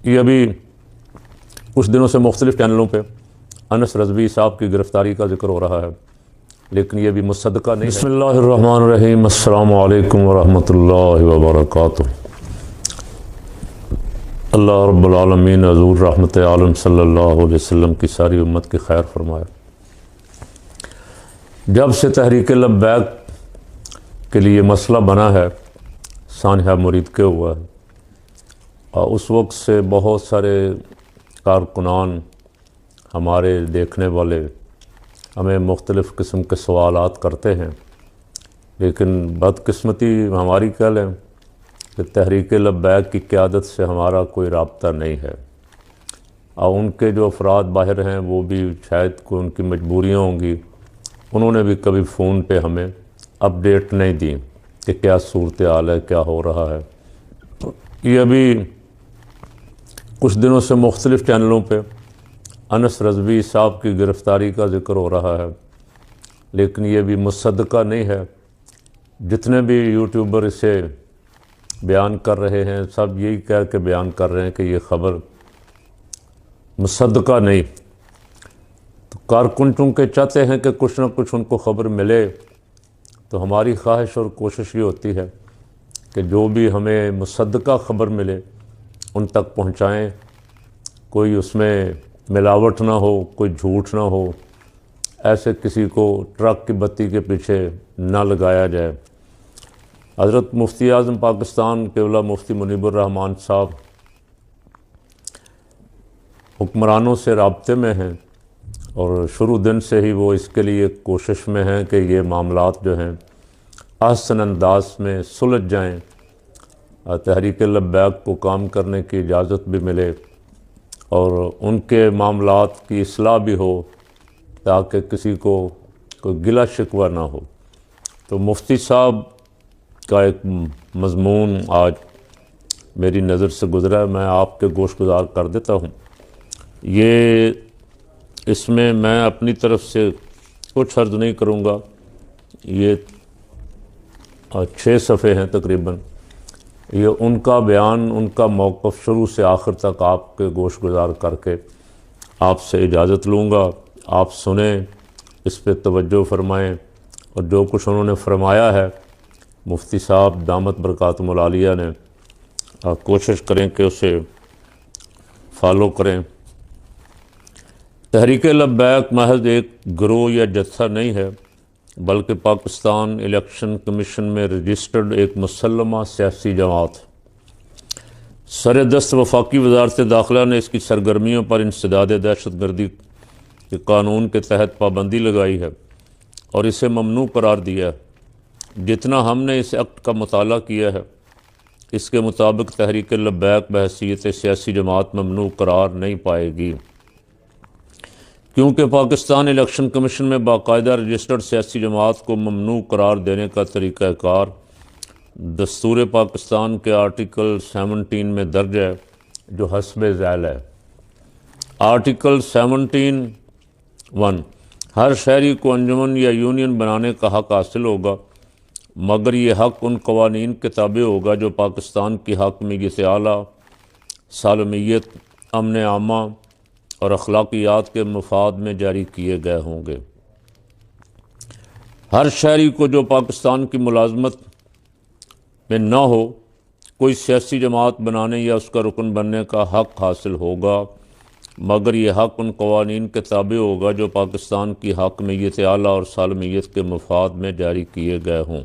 یہ ابھی کچھ دنوں سے مختلف چینلوں پہ انس رضوی صاحب کی گرفتاری کا ذکر ہو رہا ہے، لیکن یہ بھی مصدقہ نہیں ہے۔ بسم اللہ الرحمن الرحیم، السلام علیکم ورحمۃ اللہ وبرکاتہ۔ اللہ رب العالمین حضور رحمت عالم صلی اللہ علیہ وسلم کی ساری امت کی خیر فرمائے۔ جب سے تحریک لبیک کے لیے مسئلہ بنا ہے، سانحہ مرید کے ہوا ہے، اور اس وقت سے بہت سارے کارکنان، ہمارے دیکھنے والے ہمیں مختلف قسم کے سوالات کرتے ہیں، لیکن بدقسمتی ہماری کہہ لیں کہ تحریک لبیک کی قیادت سے ہمارا کوئی رابطہ نہیں ہے، اور ان کے جو افراد باہر ہیں وہ بھی شاید کوئی ان کی مجبوریاں ہوں گی، انہوں نے بھی کبھی فون پہ ہمیں اپڈیٹ نہیں دی کہ کیا صورتحال ہے، کیا ہو رہا ہے۔ یہ ابھی کچھ دنوں سے مختلف چینلوں پہ انس رضوی صاحب کی گرفتاری کا ذکر ہو رہا ہے، لیکن یہ بھی مصدقہ نہیں ہے۔ جتنے بھی یوٹیوبر اسے بیان کر رہے ہیں، سب یہی کہہ کے بیان کر رہے ہیں کہ یہ خبر مصدقہ نہیں۔ تو کارکن چونکہ چاہتے ہیں کہ کچھ نہ کچھ ان کو خبر ملے، تو ہماری خواہش اور کوشش یہ ہوتی ہے کہ جو بھی ہمیں مصدقہ خبر ملے ان تک پہنچائیں، کوئی اس میں ملاوٹ نہ ہو، کوئی جھوٹ نہ ہو، ایسے کسی کو ٹرک کی بتی کے پیچھے نہ لگایا جائے۔ حضرت مفتی اعظم پاکستان قبلہ مفتی منیب الرحمن صاحب حکمرانوں سے رابطے میں ہیں، اور شروع دن سے ہی وہ اس کے لیے کوشش میں ہیں کہ یہ معاملات جو ہیں احسن انداز میں سلجھ جائیں، تحریک لبیک کو کام کرنے کی اجازت بھی ملے، اور ان کے معاملات کی اصلاح بھی ہو، تاکہ کسی کو کوئی گلہ شکوہ نہ ہو۔ تو مفتی صاحب کا ایک مضمون آج میری نظر سے گزرا ہے، میں آپ کے گوش گزار کر دیتا ہوں۔ اس میں میں اپنی طرف سے کچھ عرض نہیں کروں گا، یہ 6 صفحے ہیں تقریباً۔ یہ ان کا بیان، ان کا موقف شروع سے آخر تک آپ کے گوش گزار کر کے آپ سے اجازت لوں گا۔ آپ سنیں، اس پہ توجہ فرمائیں، اور جو کچھ انہوں نے فرمایا ہے مفتی صاحب دامت برکاتہم العالیہ نے، کوشش کریں کہ اسے فالو کریں۔ تحریک لبیک محض ایک گروہ یا جتھا نہیں ہے، بلکہ پاکستان الیکشن کمیشن میں رجسٹرڈ ایک مسلمہ سیاسی جماعت۔ سر دست وفاقی وزارت داخلہ نے اس کی سرگرمیوں پر انسداد دہشت گردی کے قانون کے تحت پابندی لگائی ہے اور اسے ممنوع قرار دیا ہے۔ جتنا ہم نے اس ایکٹ کا مطالعہ کیا ہے، اس کے مطابق تحریک لبیک بحیثیت سیاسی جماعت ممنوع قرار نہیں پائے گی، کیونکہ پاکستان الیکشن کمیشن میں باقاعدہ رجسٹرڈ سیاسی جماعت کو ممنوع قرار دینے کا طریقہ کار دستور پاکستان کے آرٹیکل 17 میں درج ہے، جو حسب ذیل ہے۔ آرٹیکل 17(1) ہر شہری کو انجمن یا یونین بنانے کا حق حاصل ہوگا، مگر یہ حق ان قوانین کے تابع ہوگا جو پاکستان کی حاکمیت اعلیٰ، سالمیت، امن عامہ اور اخلاقیات کے مفاد میں جاری کیے گئے ہوں گے۔ ہر شہری کو جو پاکستان کی ملازمت میں نہ ہو، کوئی سیاسی جماعت بنانے یا اس کا رکن بننے کا حق حاصل ہوگا، مگر یہ حق ان قوانین کے تابع ہوگا جو پاکستان کی حاکمیت اعلیٰ اور سالمیت کے مفاد میں جاری کیے گئے ہوں۔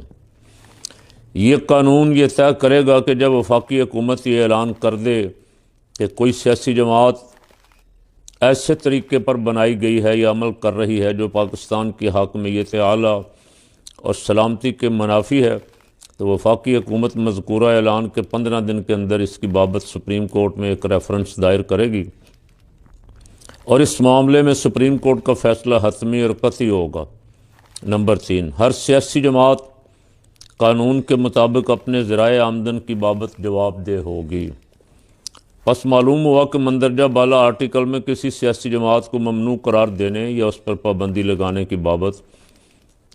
یہ قانون یہ طے کرے گا کہ جب وفاقی حکومت یہ اعلان کر دے کہ کوئی سیاسی جماعت ایسے طریقے پر بنائی گئی ہے یا عمل کر رہی ہے جو پاکستان کی حاکمیت اعلیٰ اور سلامتی کے منافی ہے، تو وفاقی حکومت مذکورہ اعلان کے 15 دن کے اندر اس کی بابت سپریم کورٹ میں ایک ریفرنس دائر کرے گی، اور اس معاملے میں سپریم کورٹ کا فیصلہ حتمی اور قطعی ہوگا۔ نمبر 3، ہر سیاسی جماعت قانون کے مطابق اپنے ذرائع آمدن کی بابت جواب دہ ہوگی۔ پس معلوم ہوا کہ مندرجہ بالا آرٹیکل میں کسی سیاسی جماعت کو ممنوع قرار دینے یا اس پر پابندی لگانے کی بابت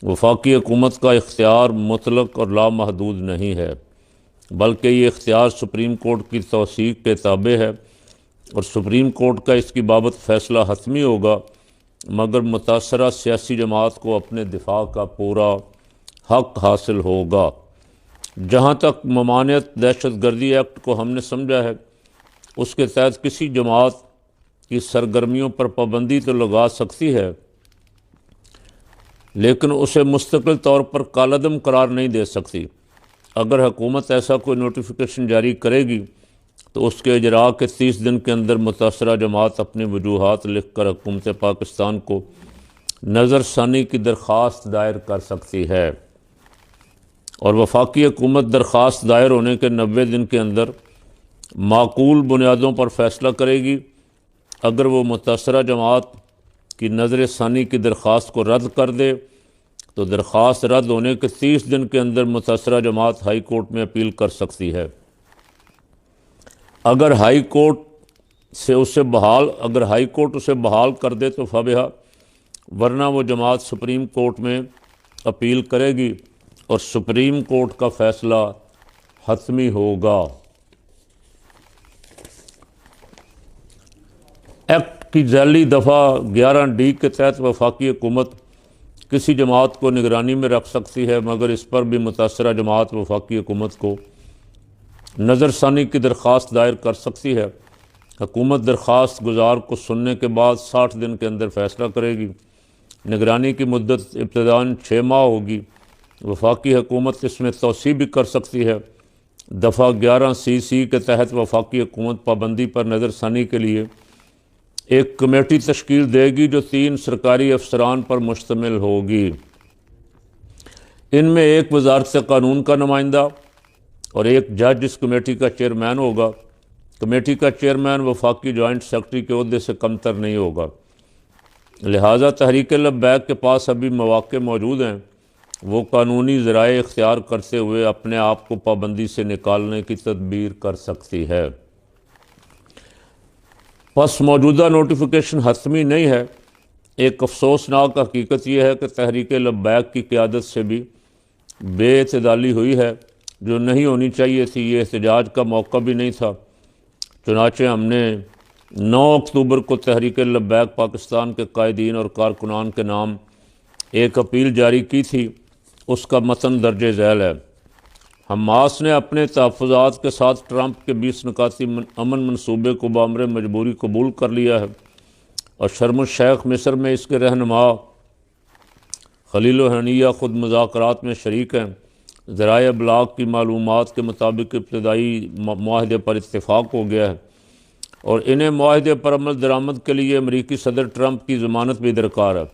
وفاقی حکومت کا اختیار مطلق اور لامحدود نہیں ہے، بلکہ یہ اختیار سپریم کورٹ کی توثیق کے تابع ہے اور سپریم کورٹ کا اس کی بابت فیصلہ حتمی ہوگا، مگر متاثرہ سیاسی جماعت کو اپنے دفاع کا پورا حق حاصل ہوگا۔ جہاں تک ممانعت دہشت گردی ایکٹ کو ہم نے سمجھا ہے، اس کے تحت کسی جماعت کی سرگرمیوں پر پابندی تو لگا سکتی ہے، لیکن اسے مستقل طور پر کالعدم قرار نہیں دے سکتی۔ اگر حکومت ایسا کوئی نوٹیفیکیشن جاری کرے گی تو اس کے اجراء کے 30 دن کے اندر متاثرہ جماعت اپنی وجوہات لکھ کر حکومت پاکستان کو نظر ثانی کی درخواست دائر کر سکتی ہے، اور وفاقی حکومت درخواست دائر ہونے کے 90 دن کے اندر معقول بنیادوں پر فیصلہ کرے گی۔ اگر وہ متاثرہ جماعت کی نظر ثانی کی درخواست کو رد کر دے تو درخواست رد ہونے کے 30 دن کے اندر متاثرہ جماعت ہائی کورٹ میں اپیل کر سکتی ہے۔ اگر ہائی کورٹ اسے بحال کر دے تو فبہا، ورنہ وہ جماعت سپریم کورٹ میں اپیل کرے گی اور سپریم کورٹ کا فیصلہ حتمی ہوگا۔ ایکٹ کی ذیلی دفعہ 11D کے تحت وفاقی حکومت کسی جماعت کو نگرانی میں رکھ سکتی ہے، مگر اس پر بھی متاثرہ جماعت وفاقی حکومت کو نظر ثانی کی درخواست دائر کر سکتی ہے۔ حکومت درخواست گزار کو سننے کے بعد 60 دن کے اندر فیصلہ کرے گی۔ نگرانی کی مدت ابتداً 6 ماہ ہوگی۔ وفاقی حکومت اس میں توسیع بھی کر سکتی ہے۔ دفعہ 11CC کے تحت وفاقی حکومت پابندی پر نظر ثانی کے لیے ایک کمیٹی تشکیل دے گی جو 3 سرکاری افسران پر مشتمل ہوگی۔ ان میں ایک وزارت قانون کا نمائندہ اور ایک جج اس کمیٹی کا چیئرمین ہوگا۔ کمیٹی کا چیئرمین وفاقی جوائنٹ سیکرٹری کے عہدے سے کمتر نہیں ہوگا۔ لہٰذا تحریک لبیک کے پاس ابھی مواقع موجود ہیں، وہ قانونی ذرائع اختیار کرتے ہوئے اپنے آپ کو پابندی سے نکالنے کی تدبیر کر سکتی ہے۔ پس موجودہ نوٹیفیکیشن حتمی نہیں ہے۔ ایک افسوسناک حقیقت یہ ہے کہ تحریک لبیک کی قیادت سے بھی بے اعتدالی ہوئی ہے جو نہیں ہونی چاہیے تھی۔ یہ احتجاج کا موقع بھی نہیں تھا، چنانچہ ہم نے 9 اکتوبر کو تحریک لبیک پاکستان کے قائدین اور کارکنان کے نام ایک اپیل جاری کی تھی۔ اس کا متن درج ذیل ہے۔ حماس نے اپنے تحفظات کے ساتھ ٹرمپ کے 20 نکاتی امن منصوبے کو بامر مجبوری قبول کر لیا ہے، اور شرم الشیخ مصر میں اس کے رہنما خلیل الحنیہ خود مذاکرات میں شریک ہیں۔ ذرائع ابلاغ کی معلومات کے مطابق ابتدائی معاہدے پر اتفاق ہو گیا ہے، اور انہیں معاہدے پر عمل درآمد کے لیے امریکی صدر ٹرمپ کی ضمانت بھی درکار ہے۔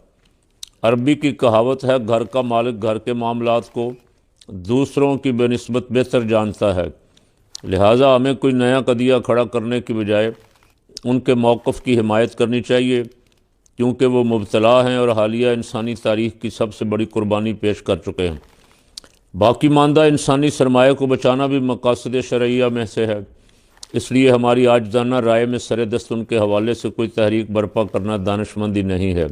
عربی کی کہاوت ہے، گھر کا مالک گھر کے معاملات کو دوسروں کی بہ نسبت بہتر جانتا ہے، لہٰذا ہمیں کوئی نیا قضیہ کھڑا کرنے کی بجائے ان کے موقف کی حمایت کرنی چاہیے، کیونکہ وہ مبتلا ہیں اور حالیہ انسانی تاریخ کی سب سے بڑی قربانی پیش کر چکے ہیں۔ باقی ماندہ انسانی سرمایہ کو بچانا بھی مقاصد شرعیہ میں سے ہے، اس لیے ہماری عاجزانہ رائے میں سر دست ان کے حوالے سے کوئی تحریک برپا کرنا دانشمندی نہیں ہے،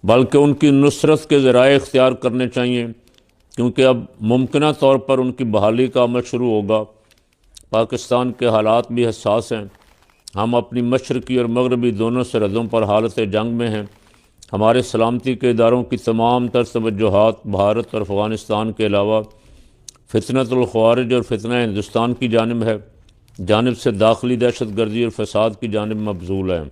بلکہ ان کی نصرت کے ذرائع اختیار کرنے چاہیے، کیونکہ اب ممکنہ طور پر ان کی بحالی کا عمل شروع ہوگا۔ پاکستان کے حالات بھی حساس ہیں۔ ہم اپنی مشرقی اور مغربی دونوں سرحدوں پر حالت جنگ میں ہیں۔ ہمارے سلامتی کے اداروں کی تمام تر توجہات بھارت اور افغانستان کے علاوہ فتنۃ الخوارج اور فتنہ ہندوستان کی جانب سے داخلی دہشت گردی اور فساد کی جانب مبذول ہیں۔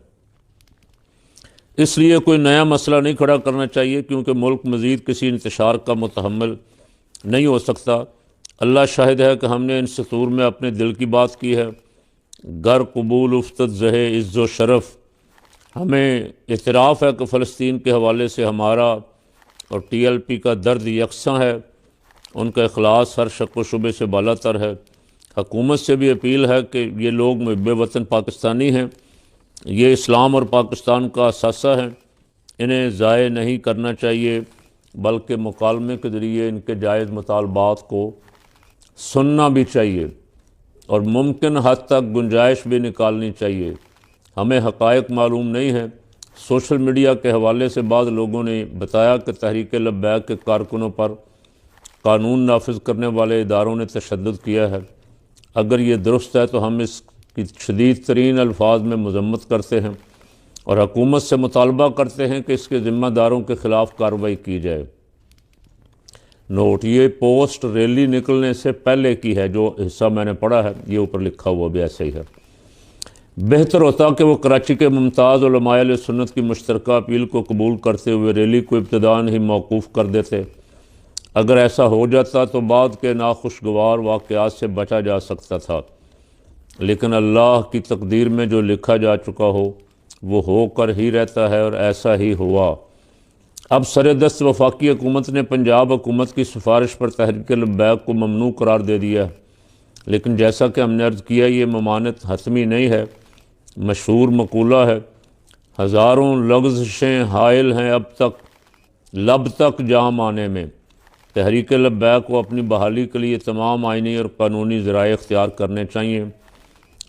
اس لیے کوئی نیا مسئلہ نہیں کھڑا کرنا چاہیے، کیونکہ ملک مزید کسی انتشار کا متحمل نہیں ہو سکتا۔ اللہ شاہد ہے کہ ہم نے ان سطور میں اپنے دل کی بات کی ہے۔ گر قبول افتد زہ عز و شرف، ہمیں اعتراف ہے کہ فلسطین کے حوالے سے ہمارا اور TLP کا درد یکساں ہے، ان کا اخلاص ہر شک و شبے سے بالا تر ہے۔ حکومت سے بھی اپیل ہے کہ یہ لوگ محب وطن پاکستانی ہیں، یہ اسلام اور پاکستان کا اثاثہ ہیں، انہیں ضائع نہیں کرنا چاہیے، بلکہ مکالمے کے ذریعے ان کے جائز مطالبات کو سننا بھی چاہیے اور ممکن حد تک گنجائش بھی نکالنی چاہیے۔ ہمیں حقائق معلوم نہیں ہیں۔ سوشل میڈیا کے حوالے سے بعض لوگوں نے بتایا کہ تحریک لبیک کے کارکنوں پر قانون نافذ کرنے والے اداروں نے تشدد کیا ہے۔ اگر یہ درست ہے تو ہم اس کی شدید ترین الفاظ میں مذمت کرتے ہیں اور حکومت سے مطالبہ کرتے ہیں کہ اس کے ذمہ داروں کے خلاف کارروائی کی جائے۔ نوٹ: یہ پوسٹ ریلی نکلنے سے پہلے کی ہے، جو حصہ میں نے پڑھا ہے یہ اوپر لکھا ہوا بھی ایسے ہی ہے۔ بہتر ہوتا کہ وہ کراچی کے ممتاز علماء اہل سنت کی مشترکہ اپیل کو قبول کرتے ہوئے ریلی کو ابتداءً ہی موقوف کر دیتے۔ اگر ایسا ہو جاتا تو بعد کے ناخوشگوار واقعات سے بچا جا سکتا تھا، لیکن اللہ کی تقدیر میں جو لکھا جا چکا ہو وہ ہو کر ہی رہتا ہے، اور ایسا ہی ہوا۔ اب سر دست وفاقی حکومت نے پنجاب حکومت کی سفارش پر تحریک لبیک کو ممنوع قرار دے دیا ہے، لیکن جیسا کہ ہم نے عرض کیا یہ ممانعت حتمی نہیں ہے۔ مشہور مقولہ ہے، ہزاروں لغزشیں حائل ہیں اب تک لب تک جام آنے میں۔ تحریک لبیک کو اپنی بحالی کے لیے تمام آئینی اور قانونی ذرائع اختیار کرنے چاہیے،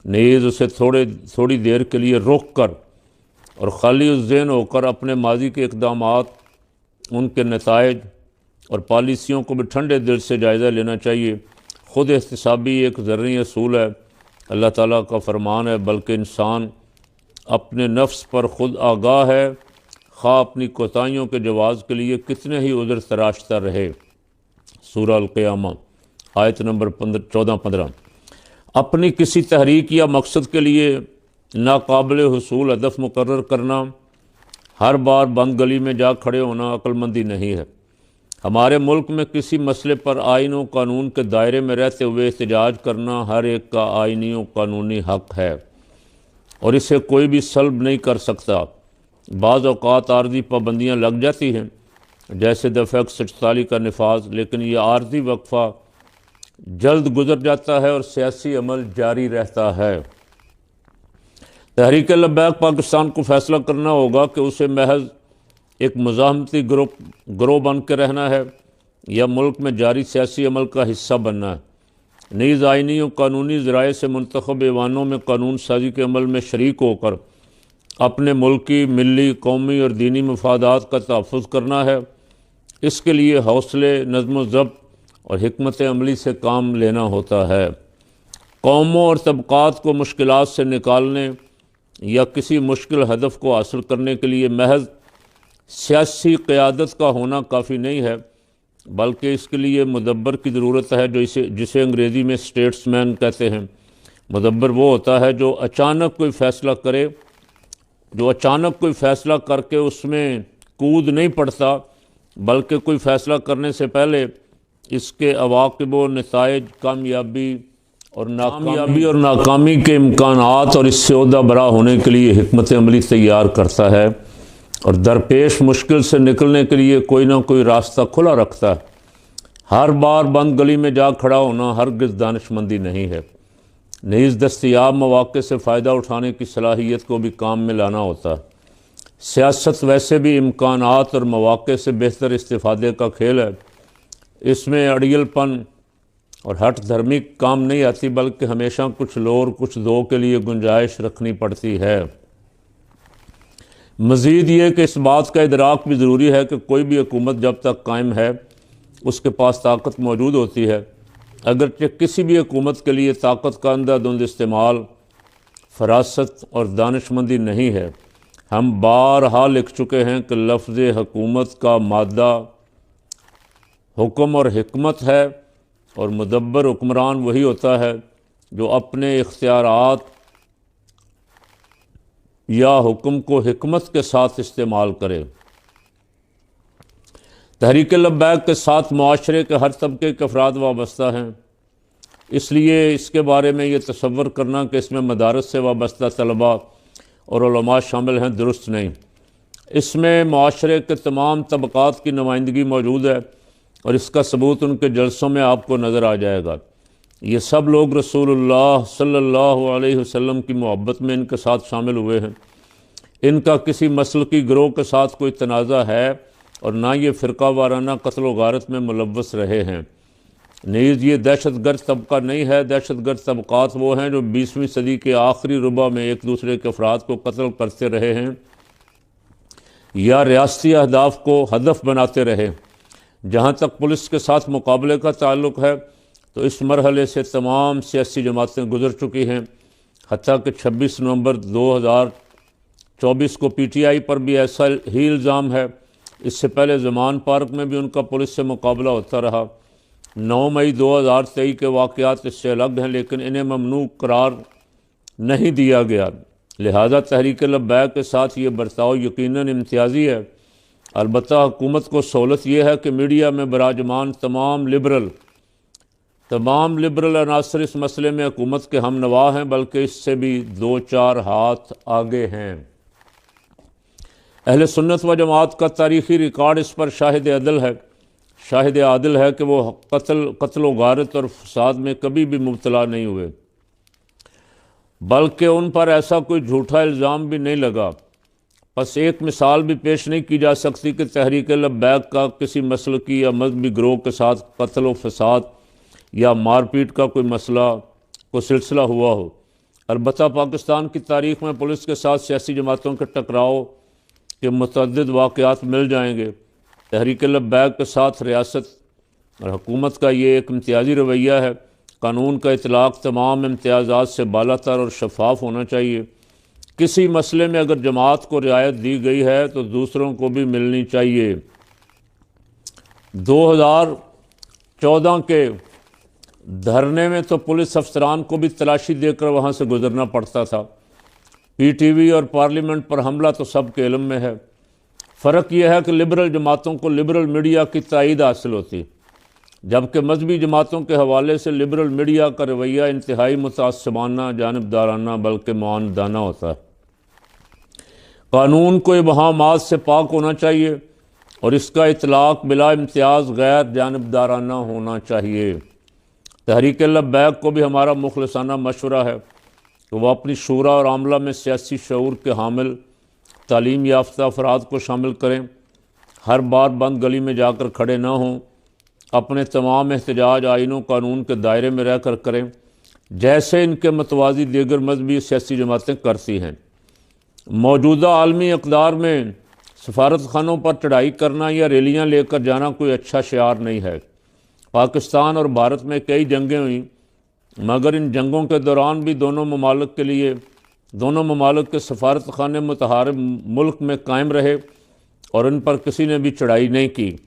نیز اسے تھوڑی دیر کے لیے رک کر اور خالی الذہن ہو کر اپنے ماضی کے اقدامات، ان کے نتائج اور پالیسیوں کو بھی ٹھنڈے دل سے جائزہ لینا چاہیے۔ خود احتسابی ایک ذرعی اصول ہے، اللہ تعالیٰ کا فرمان ہے، بلکہ انسان اپنے نفس پر خود آگاہ ہے، خواہ اپنی کوتاہیوں کے جواز کے لیے کتنے ہی عذر تراشتا رہے۔ سورہ القیامہ آیت نمبر 14-15۔ اپنی کسی تحریک یا مقصد کے لیے ناقابل حصول ہدف مقرر کرنا، ہر بار بند گلی میں جا کھڑے ہونا عقل مندی نہیں ہے۔ ہمارے ملک میں کسی مسئلے پر آئین و قانون کے دائرے میں رہتے ہوئے احتجاج کرنا ہر ایک کا آئینی و قانونی حق ہے، اور اسے کوئی بھی سلب نہیں کر سکتا۔ بعض اوقات عارضی پابندیاں لگ جاتی ہیں، جیسے دفعہ 144 کا نفاذ، لیکن یہ عارضی وقفہ جلد گزر جاتا ہے اور سیاسی عمل جاری رہتا ہے۔ تحریک لبیک پاکستان کو فیصلہ کرنا ہوگا کہ اسے محض ایک مزاحمتی گروہ بن کے رہنا ہے یا ملک میں جاری سیاسی عمل کا حصہ بننا ہے۔ نیز آئینی و قانونی ذرائع سے منتخب ایوانوں میں قانون سازی کے عمل میں شریک ہو کر اپنے ملکی، ملی، قومی اور دینی مفادات کا تحفظ کرنا ہے۔ اس کے لیے حوصلے، نظم و ضبط اور حکمت عملی سے کام لینا ہوتا ہے۔ قوموں اور طبقات کو مشکلات سے نکالنے یا کسی مشکل ہدف کو حاصل کرنے کے لیے محض سیاسی قیادت کا ہونا کافی نہیں ہے، بلکہ اس کے لیے مدبر کی ضرورت ہے، جسے انگریزی میں اسٹیٹس مین کہتے ہیں۔ مدبر وہ ہوتا ہے جو اچانک کوئی فیصلہ کر کے اس میں کود نہیں پڑتا، بلکہ کوئی فیصلہ کرنے سے پہلے اس کے عواقب و نتائج، کامیابی اور ناکامی کے امکانات اور اس سے عہدہ برا ہونے کے لیے حکمت عملی تیار کرتا ہے، اور درپیش مشکل سے نکلنے کے لیے کوئی نہ کوئی راستہ کھلا رکھتا ہے۔ ہر بار بند گلی میں جا کھڑا ہونا ہرگز دانش مندی نہیں ہے۔ نیز دستیاب مواقع سے فائدہ اٹھانے کی صلاحیت کو بھی کام میں لانا ہوتا ہے۔ سیاست ویسے بھی امکانات اور مواقع سے بہتر استفادے کا کھیل ہے۔ اس میں اڑیل پن اور ہٹ دھرمی کام نہیں آتی، بلکہ ہمیشہ کچھ لو اور کچھ دو کے لیے گنجائش رکھنی پڑتی ہے۔ مزید یہ کہ اس بات کا ادراک بھی ضروری ہے کہ کوئی بھی حکومت جب تک قائم ہے اس کے پاس طاقت موجود ہوتی ہے، اگرچہ کسی بھی حکومت کے لیے طاقت کا اندھا دھند استعمال فراست اور دانش مندی نہیں ہے۔ ہم بارہا لکھ چکے ہیں کہ لفظ حکومت کا مادہ حکم اور حکمت ہے، اور مدبر حکمران وہی ہوتا ہے جو اپنے اختیارات یا حکم کو حکمت کے ساتھ استعمال کرے۔ تحریک لبیک کے ساتھ معاشرے کے ہر طبقے کے افراد وابستہ ہیں، اس لیے اس کے بارے میں یہ تصور کرنا کہ اس میں مدارس سے وابستہ طلباء اور علماء شامل ہیں درست نہیں۔ اس میں معاشرے کے تمام طبقات کی نمائندگی موجود ہے، اور اس کا ثبوت ان کے جلسوں میں آپ کو نظر آ جائے گا۔ یہ سب لوگ رسول اللہ صلی اللہ علیہ وسلم کی محبت میں ان کے ساتھ شامل ہوئے ہیں۔ ان کا کسی مسلکی گروہ کے ساتھ کوئی تنازع ہے، اور نہ یہ فرقہ وارانہ قتل و غارت میں ملوث رہے ہیں۔ نیز یہ دہشت گرد طبقہ نہیں ہے۔ دہشت گرد طبقات وہ ہیں جو 20ویں صدی کے آخری ربع میں ایک دوسرے کے افراد کو قتل کرتے رہے ہیں یا ریاستی اہداف کو ہدف بناتے رہے۔ جہاں تک پولیس کے ساتھ مقابلے کا تعلق ہے تو اس مرحلے سے تمام سیاسی جماعتیں گزر چکی ہیں، حتیٰ کہ 26 نومبر 2024 کو پی ٹی آئی پر بھی ایسا ہی الزام ہے۔ اس سے پہلے زمان پارک میں بھی ان کا پولیس سے مقابلہ ہوتا رہا۔ 9 مئی 2023 کے واقعات اس سے الگ ہیں، لیکن انہیں ممنوع قرار نہیں دیا گیا، لہذا تحریک لبیک کے ساتھ یہ برتاؤ یقیناً امتیازی ہے۔ البتہ حکومت کو سہولت یہ ہے کہ میڈیا میں براجمان تمام لبرل عناصر اس مسئلے میں حکومت کے ہم نوا ہیں، بلکہ اس سے بھی 2-4 ہاتھ آگے ہیں۔ اہل سنت و جماعت کا تاریخی ریکارڈ اس پر شاہد عادل ہے کہ وہ قتل و غارت اور فساد میں کبھی بھی مبتلا نہیں ہوئے، بلکہ ان پر ایسا کوئی جھوٹا الزام بھی نہیں لگا۔ بس ایک مثال بھی پیش نہیں کی جا سکتی کہ تحریک لبیک کا کسی مسلکی یا مذہبی گروہ کے ساتھ قتل و فساد یا مار پیٹ کا کوئی سلسلہ ہوا ہو۔ البتہ پاکستان کی تاریخ میں پولیس کے ساتھ سیاسی جماعتوں کے ٹکراؤ کے متعدد واقعات مل جائیں گے۔ تحریک لبیک کے ساتھ ریاست اور حکومت کا یہ ایک امتیازی رویہ ہے۔ قانون کا اطلاق تمام امتیازات سے بالاتر اور شفاف ہونا چاہیے۔ کسی مسئلے میں اگر جماعت کو رعایت دی گئی ہے تو دوسروں کو بھی ملنی چاہیے۔ 2014 کے دھرنے میں تو پولیس افسران کو بھی تلاشی دے کر وہاں سے گزرنا پڑتا تھا۔ پی ٹی وی اور پارلیمنٹ پر حملہ تو سب کے علم میں ہے۔ فرق یہ ہے کہ لبرل جماعتوں کو لبرل میڈیا کی تائید حاصل ہوتی، جبکہ مذہبی جماعتوں کے حوالے سے لبرل میڈیا کا رویہ انتہائی متعصبانہ، جانبدارانہ بلکہ معاندانہ ہوتا ہے۔ قانون کو ابہامات سے پاک ہونا چاہیے اور اس کا اطلاق بلا امتیاز غیر جانبدارانہ ہونا چاہیے۔ تحریک لبیک کو بھی ہمارا مخلصانہ مشورہ ہے کہ وہ اپنی شورا اور عملہ میں سیاسی شعور کے حامل تعلیم یافتہ افراد کو شامل کریں، ہر بار بند گلی میں جا کر کھڑے نہ ہوں، اپنے تمام احتجاج آئین و قانون کے دائرے میں رہ کر کریں، جیسے ان کے متوازی دیگر مذہبی سیاسی جماعتیں کرتی ہیں۔ موجودہ عالمی اقدار میں سفارت خانوں پر چڑھائی کرنا یا ریلیاں لے کر جانا کوئی اچھا شعار نہیں ہے۔ پاکستان اور بھارت میں کئی جنگیں ہوئیں، مگر ان جنگوں کے دوران بھی دونوں ممالک کے سفارت خانے متحارب ملک میں قائم رہے اور ان پر کسی نے بھی چڑھائی نہیں کی۔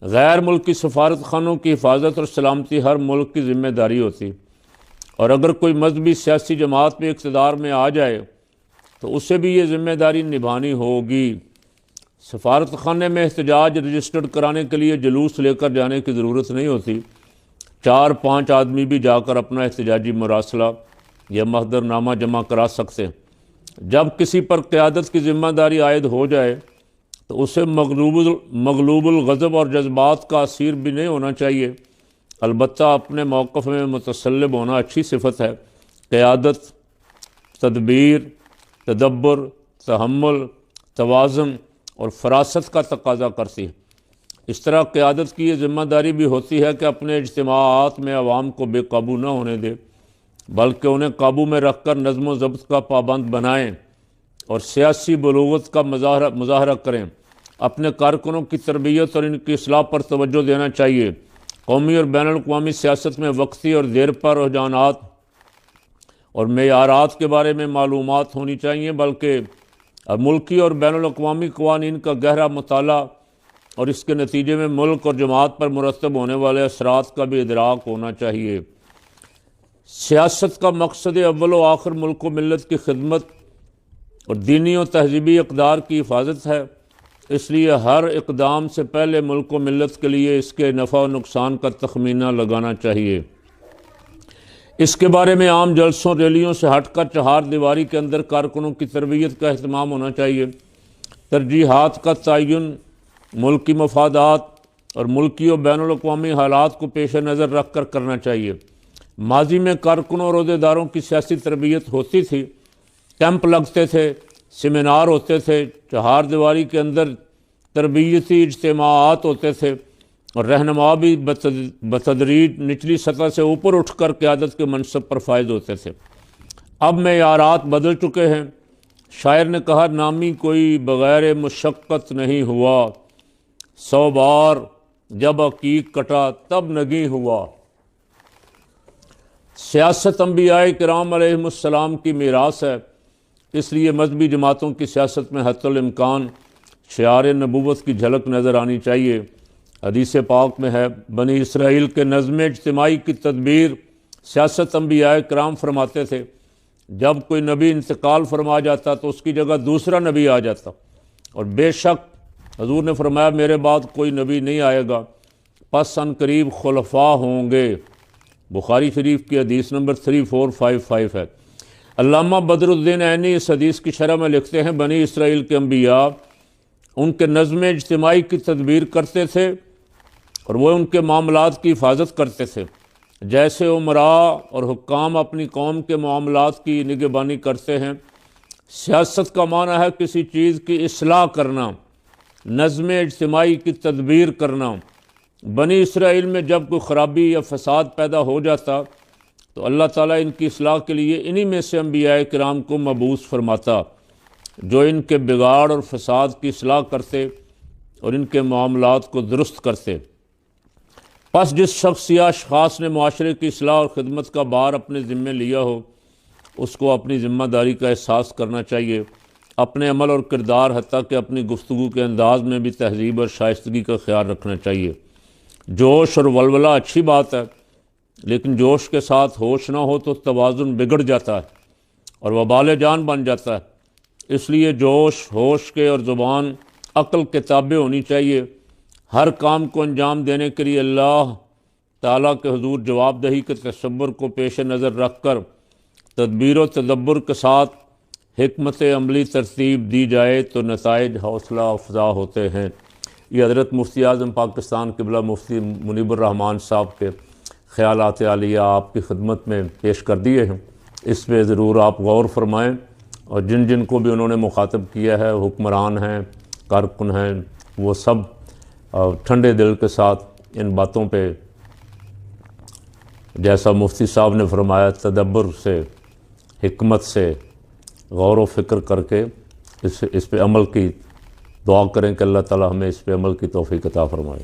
غیر ملکی سفارت خانوں کی حفاظت اور سلامتی ہر ملک کی ذمہ داری ہوتی، اور اگر کوئی مذہبی سیاسی جماعت بھی اقتدار میں آ جائے تو اسے بھی یہ ذمہ داری نبھانی ہوگی۔ سفارت خانے میں احتجاج رجسٹرڈ کرانے کے لیے جلوس لے کر جانے کی ضرورت نہیں ہوتی، 4-5 آدمی بھی جا کر اپنا احتجاجی مراسلہ یا محضر نامہ جمع کرا سکتے ہیں۔ جب کسی پر قیادت کی ذمہ داری عائد ہو جائے تو اسے مغلوب الغضب اور جذبات کا اسیر بھی نہیں ہونا چاہیے۔ البتہ اپنے موقف میں متسلب ہونا اچھی صفت ہے۔ قیادت تدبیر، تدبر، تحمل، توازن اور فراست کا تقاضا کرتی ہے۔ اس طرح قیادت کی یہ ذمہ داری بھی ہوتی ہے کہ اپنے اجتماعات میں عوام کو بے قابو نہ ہونے دے، بلکہ انہیں قابو میں رکھ کر نظم و ضبط کا پابند بنائیں اور سیاسی بلوغت کا مظاہرہ کریں۔ اپنے کارکنوں کی تربیت اور ان کی اصلاح پر توجہ دینا چاہیے۔ قومی اور بین الاقوامی سیاست میں وقتی اور دیر پر رجحانات اور معیارات کے بارے میں معلومات ہونی چاہیے، بلکہ ملکی اور بین الاقوامی قوانین کا گہرا مطالعہ اور اس کے نتیجے میں ملک اور جماعت پر مرتب ہونے والے اثرات کا بھی ادراک ہونا چاہیے۔ سیاست کا مقصد اول و آخر ملک و ملت کی خدمت اور دینی و تہذیبی اقدار کی حفاظت ہے، اس لیے ہر اقدام سے پہلے ملک و ملت کے لیے اس کے نفع و نقصان کا تخمینہ لگانا چاہیے۔ اس کے بارے میں عام جلسوں ریلیوں سے ہٹ کر 4 دیواری کے اندر کارکنوں کی تربیت کا اہتمام ہونا چاہیے۔ ترجیحات کا تعین ملکی مفادات اور ملکی و بین الاقوامی حالات کو پیش نظر رکھ کر کرنا چاہیے۔ ماضی میں کارکنوں اور عہدیداروں کی سیاسی تربیت ہوتی تھی، کیمپ لگتے تھے، سیمینار ہوتے تھے، 4 دیواری کے اندر تربیتی اجتماعات ہوتے تھے، اور رہنما بھی بتدریج نچلی سطح سے اوپر اٹھ کر قیادت کے منصب پر فائز ہوتے تھے۔ اب معیارات بدل چکے ہیں۔ شاعر نے کہا، نامی کوئی بغیر مشقت نہیں ہوا، 100 بار جب عقیق کٹا تب نگیں ہوا۔ سیاست انبیاء کرام علیہم السلام کی میراث ہے، اس لیے مذہبی جماعتوں کی سیاست میں حتی الامکان شعار نبوت کی جھلک نظر آنی چاہیے۔ حدیث پاک میں ہے، بنی اسرائیل کے نظم اجتماعی کی تدبیر سیاست انبیاء کرام فرماتے تھے۔ جب کوئی نبی انتقال فرما جاتا تو اس کی جگہ دوسرا نبی آ جاتا، اور بے شک حضور نے فرمایا میرے بعد کوئی نبی نہیں آئے گا، پس ان قریب خلفاء ہوں گے۔ بخاری شریف کی حدیث نمبر 3455 ہے۔ علامہ بدر الدین عینی اس حدیث کی شرح میں لکھتے ہیں، بنی اسرائیل کے انبیاء ان کے نظم اجتماعی کی تدبیر کرتے تھے اور وہ ان کے معاملات کی حفاظت کرتے تھے، جیسے امراء اور حکام اپنی قوم کے معاملات کی نگہبانی کرتے ہیں۔ سیاست کا معنی ہے کسی چیز کی اصلاح کرنا، نظم اجتماعی کی تدبیر کرنا۔ بنی اسرائیل میں جب کوئی خرابی یا فساد پیدا ہو جاتا تو اللہ تعالیٰ ان کی اصلاح کے لیے انہی میں سے انبیاء کرام کو مبعوث فرماتا، جو ان کے بگاڑ اور فساد کی اصلاح کرتے اور ان کے معاملات کو درست کرتے۔ پس جس شخص یا اشخاص نے معاشرے کی اصلاح اور خدمت کا بار اپنے ذمے لیا ہو، اس کو اپنی ذمہ داری کا احساس کرنا چاہیے۔ اپنے عمل اور کردار حتیٰ کہ اپنی گفتگو کے انداز میں بھی تہذیب اور شائستگی کا خیال رکھنا چاہیے۔ جوش اور ولولہ اچھی بات ہے، لیکن جوش کے ساتھ ہوش نہ ہو تو توازن بگڑ جاتا ہے اور وبال جان بن جاتا ہے۔ اس لیے جوش، ہوش کے اور زبان عقل کے تابع ہونی چاہیے۔ ہر کام کو انجام دینے کے لیے اللہ تعالیٰ کے حضور جواب دہی کے تصور کو پیش نظر رکھ کر تدبیر و تدبر کے ساتھ حکمت عملی ترتیب دی جائے تو نتائج حوصلہ افزا ہوتے ہیں۔ یہ حضرت مفتی اعظم پاکستان قبلہ مفتی منیب الرحمان صاحب کے خیالات عالیہ آپ کی خدمت میں پیش کر دیے ہیں، اس پہ ضرور آپ غور فرمائیں، اور جن جن کو بھی انہوں نے مخاطب کیا ہے، حکمران ہیں، کارکن ہیں، وہ سب ٹھنڈے دل کے ساتھ ان باتوں پہ جیسا مفتی صاحب نے فرمایا تدبر سے، حکمت سے غور و فکر کر کے اس پہ عمل کی دعا کریں کہ اللہ تعالی ہمیں اس پہ عمل کی توفیق عطا فرمائے۔